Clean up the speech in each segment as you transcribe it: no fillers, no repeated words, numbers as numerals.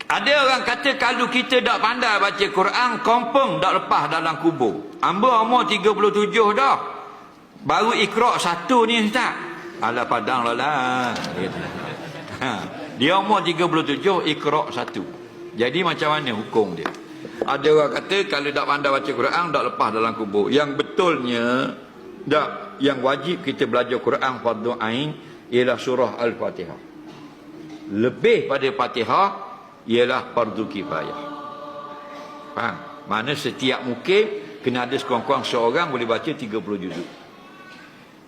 Ada orang kata kalau kita tak pandai baca Quran, kompong tak lepas dalam kubur. Amba umur 37 dah. Baru Iqra' 1 ni Ustaz. Alah padang lah. Dia umur 37, Iqra' 1. Jadi macam mana hukum dia? Ada orang kata kalau tak pandai baca Quran, tak lepas dalam kubur. Yang betulnya, tak. Yang wajib kita belajar Quran fardu ain ialah surah Al-Fatihah. Lebih pada Fatihah ialah fardu kifayah. Faham? Mana setiap mukim kena ada sekurang-kurang seorang boleh baca 30 juzuk.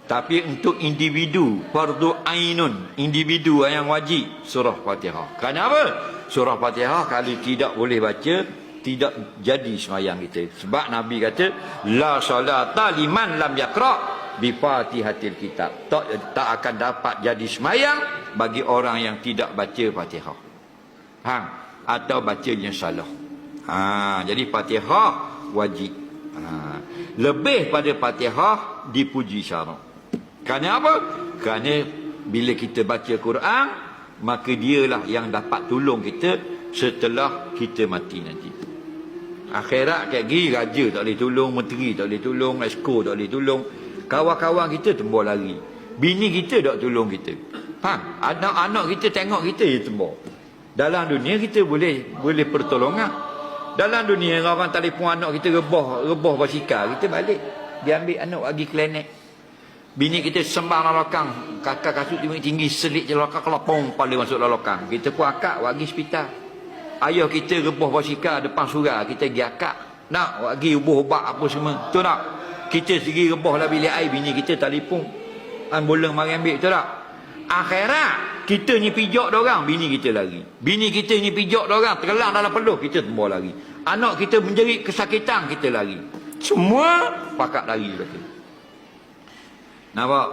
Tapi untuk individu, fardu ainun, individu yang wajib surah Fatihah. Kenapa? Surah Fatihah kalau tidak boleh baca, tidak jadi sembahyang kita. Sebab Nabi kata, la salata liman lam yaqra bi Fatihatil kitab. Tak akan dapat jadi sembahyang bagi orang yang tidak baca Fatihah. Faham? Atau bacanya salah. Jadi Fatihah wajib. Lebih pada Fatihah dipuji syarak. Kerana apa? Kerana bila kita baca Quran, maka dialah yang dapat tolong kita setelah kita mati nanti. Akhirat kayak gini, raja tak boleh tolong, menteri tak boleh tolong, esko tak boleh tolong, kawan-kawan kita tembur lari, bini kita tak tolong kita. Faham? Anak-anak kita tengok kita je tembur. Dalam dunia kita boleh pertolongan. Dalam dunia orang telefon anak kita rebah basikal, kita balik, dia ambil anak bagi klinik. Bini kita sembang lalokang, kakak kasut tinggi selit je lalokang, kelopong paling masuk lalokang, kita pun akak bagi hospital. Ayah kita rebah basikal depan surau, kita pergi akak nak bagi ubuh ubat apa semua, betul tak? Kita sendiri rebah lah bilik air, bini kita telefon ambulan mari ambil, betul tak? Akhirat kita ni pijak dorang, bini kita lari. Bini kita ni pijak dorang, terkelang dalam peluh, kita tembur lari. Anak kita menjerit kesakitan, kita lari. Semua pakat lari kata. Nampak?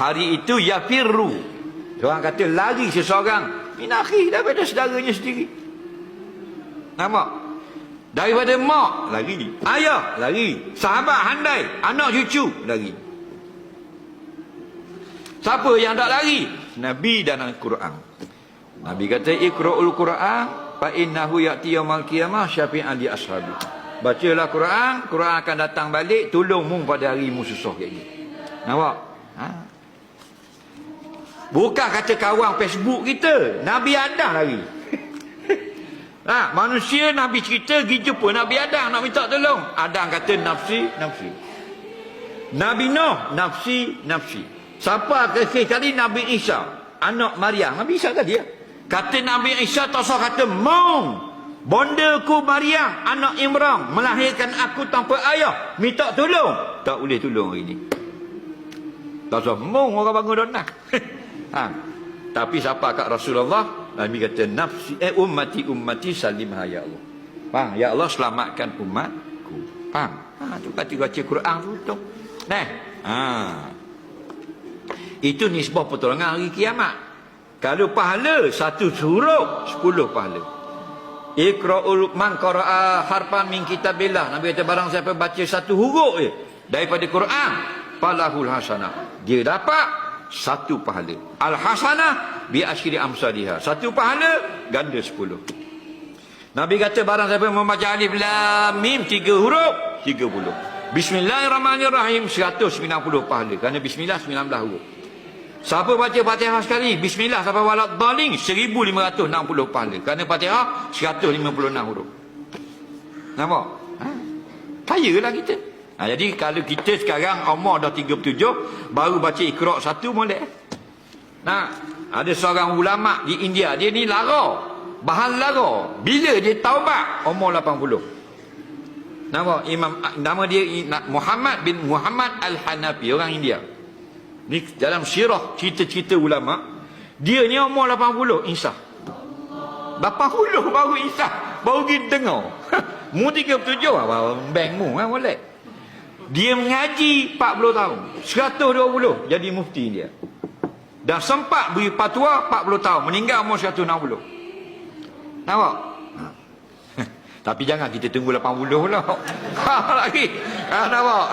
Hari itu yafirru. Orang kata lari seseorang min akhi, daripada saudaranya sendiri. Nampak? Daripada mak lari, ayah lari, sahabat handai, anak cucu lari. Siapa yang tak lari? Nabi dan Al-Quran. Nabi kata iqra'ul Quran fa innahu ya'ti yaumal qiyamah syafi'an li ashabi. Bacalah Quran, Quran akan datang balik tolong mu pada hari mu susah kayak ni. Nampak? Bukan kata kawan Facebook kita, Nabi Adam lari. Manusia Nabi cerita pergi jumpa Nabi Adam nak minta tolong. Adam kata nafsi, nafsi. Nabi Nuh nafsi, nafsi. Siapa sekali Nabi Isa, anak Maryam. Nabi Isa tadi ya. Kata Nabi Isa tak usah kata mong. Bondaku Maryam, anak Imran, melahirkan aku tanpa ayah. Minta tolong. Tak boleh tolong hari ni. Tak usah mong orang bangun donah. Tapi siapa kat Rasulullah, Nabi kata nafsi ummati salimha ya Allah. Faham? Ya Allah selamatkan umatku. Faham? Tu kata baca Quran tu. Itu nisbah pertolongan hari kiamat. Kalau pahala satu huruf 10 pahala. Iqra'ul man qara'a harfan min kitabillah. Nabi kata barang siapa baca satu huruf je daripada Quran, falahul hasanah. Dia dapat satu pahala. Al-hasanah bi asyri amsalihha. Satu pahala ganda 10. Nabi kata barang siapa membaca alif lam mim 3 huruf 30. Bismillahirrahmanirrahim 190 pahala. Kerana bismillah 19 huruf. Siapa baca Fatihah sekali, bismillah sampai walad dhalin 1560 pahala. Kerana Fatihah 156 huruf. Nampak? Kayalah kita. Jadi kalau kita sekarang umur dah 37 baru baca Iqra' 1 boleh. Ada seorang ulama di India, dia ni lara, bahan lara. Bila dia taubat umur 80. Nama dia Muhammad bin Muhammad Al-Hanafi, orang India. Ni dalam sirah cerita-cerita ulama, dia ni umur 80 insaf. 80 baru insaf, baru pergi dengar. Mu 37 bank mu boleh. Dia mengaji 40 tahun, 120 jadi mufti dia. Dan sempat beri fatwa 40 tahun, meninggal umur 160. Nampak? Tapi jangan kita tunggu 80 lah. Lagi. Nampak?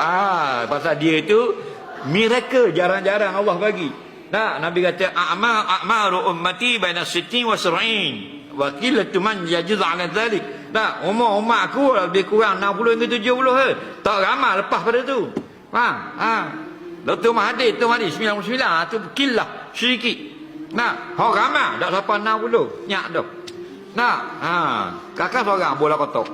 Pasal dia itu miracle jarang-jarang Allah bagi. Nah, Nabi kata a'maru ummati baina 60 wa 70. Wa qillatu man yajuz 'ala dhalik. Nah, umur aku lebih kurang 60 hingga 70 ke. Tak ramai lepas pada tu. Dr. Mahathir 99 tu killah sedikit. Nah, hok ramai dak sampai 60. Nyak dah. Nah, kakak seorang bola kotak.